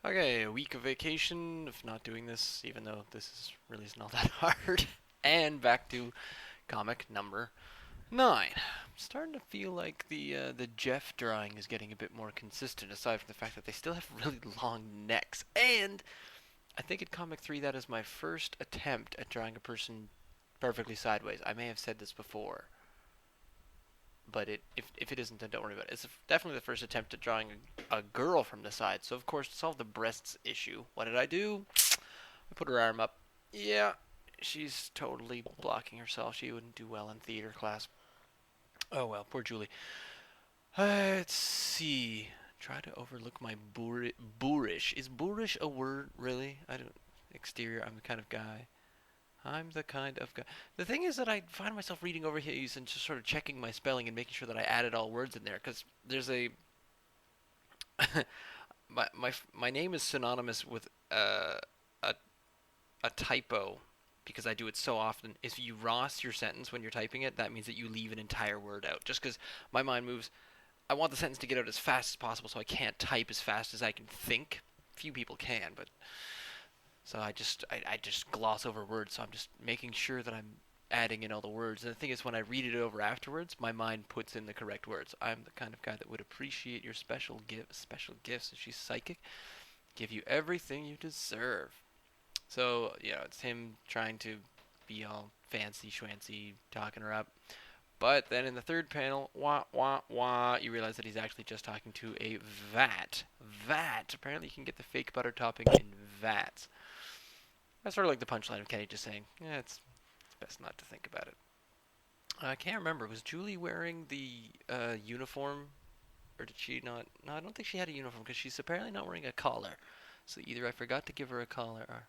Okay, a week of vacation of not doing this, even though this is really not that hard. And back to comic number 9. I'm starting to feel like the Jeff drawing is getting a bit more consistent, aside from the fact that they still have really long necks. And I think in comic 3 that is my first attempt at drawing a person perfectly sideways. I may have said this before, but if it isn't, then don't worry about it. It's definitely the first attempt at drawing a girl from the side. So of course, to solve the breasts issue, what did I do? I put her arm up. Yeah, she's totally blocking herself. She wouldn't do well in theater class. Oh well, poor Julie. Let's see. Try to overlook my boorish. Is boorish a word, really? I don't. Exterior, I'm the kind of guy. I'm the kind of guy. The thing is that I find myself reading over here and just sort of checking my spelling and making sure that I added all words in there because there's a my name is synonymous with a a typo because I do it so often. If you Ross your sentence when you're typing it, that means that you leave an entire word out. Just because my mind moves, I want the sentence to get out as fast as possible, so I can't type as fast as I can think. Few people can, but so I just gloss over words. So I'm just making sure that I'm adding in all the words. And the thing is, when I read it over afterwards, my mind puts in the correct words. I'm the kind of guy that would appreciate your special gifts. If she's psychic, give you everything you deserve. So it's him trying to be all fancy schwancy, talking her up. But then in the third panel, wah wah wah, you realize that he's actually just talking to a vat. Vat. Apparently, you can get the fake butter topping in vats. That's sort of like the punchline of Kenny just saying, "Yeah, it's best not to think about it." I can't remember. Was Julie wearing the uniform, or did she not? No, I don't think she had a uniform because she's apparently not wearing a collar. So either I forgot to give her a collar,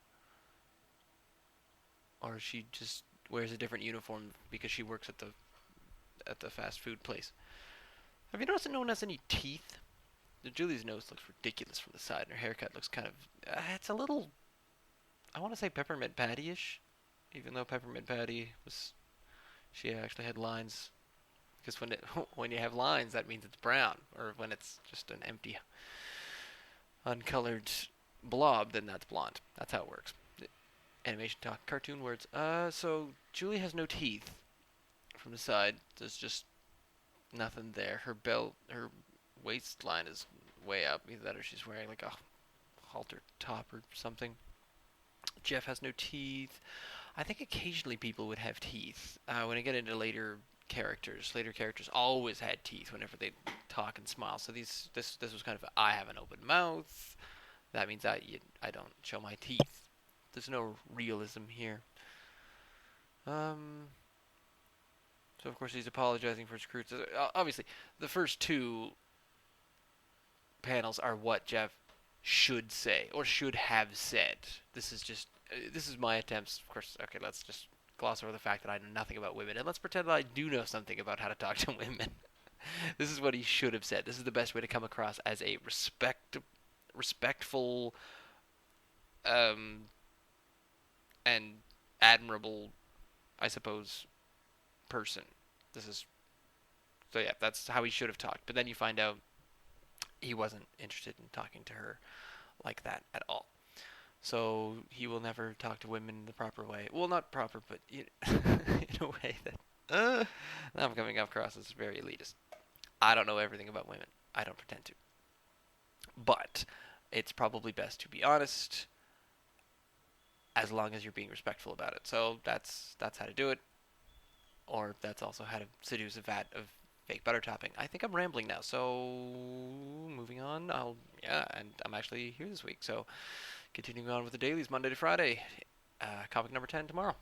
or she just wears a different uniform because she works at the fast food place. Have you noticed that no one has any teeth? Julie's nose looks ridiculous from the side, and her haircut looks kind of. It's a little. I want to say peppermint patty-ish, even though peppermint patty was. She actually had lines. Because when you have lines, that means it's brown, or when it's just an empty, uncolored blob, then that's blonde. That's how it works. Animation talk, cartoon words. So Julie has no teeth from the side. There's just nothing there. Her belt, her waistline is way up. Either that or she's wearing like a halter top or something. Jeff has no teeth. I think occasionally people would have teeth. When I get into later characters always had teeth whenever they talk and smile. So this was kind of I have an open mouth. That means I don't show my teeth. There's no realism here. So of course he's apologizing for his crew. Obviously, the first two panels are what Jeff should say or should have said. This is my attempts. Of course, okay, let's just gloss over the fact that I know nothing about women and let's pretend that I do know something about how to talk to women. This is what he should have said. This is the best way to come across as a respectful, and admirable, I suppose, person. This is so yeah. That's how he should have talked. But then you find out he wasn't interested in talking to her like that at all. So he will never talk to women in the proper way. Well, not proper, but in a way that I'm coming across as very elitist. I don't know everything about women. I don't pretend to. But it's probably best to be honest, as long as you're being respectful about it. So that's how to do it, or that's also how to seduce a vat of fake butter topping. I think I'm rambling now, so moving on. And I'm actually here this week, so continuing on with the dailies Monday to Friday. Comic number 10 tomorrow.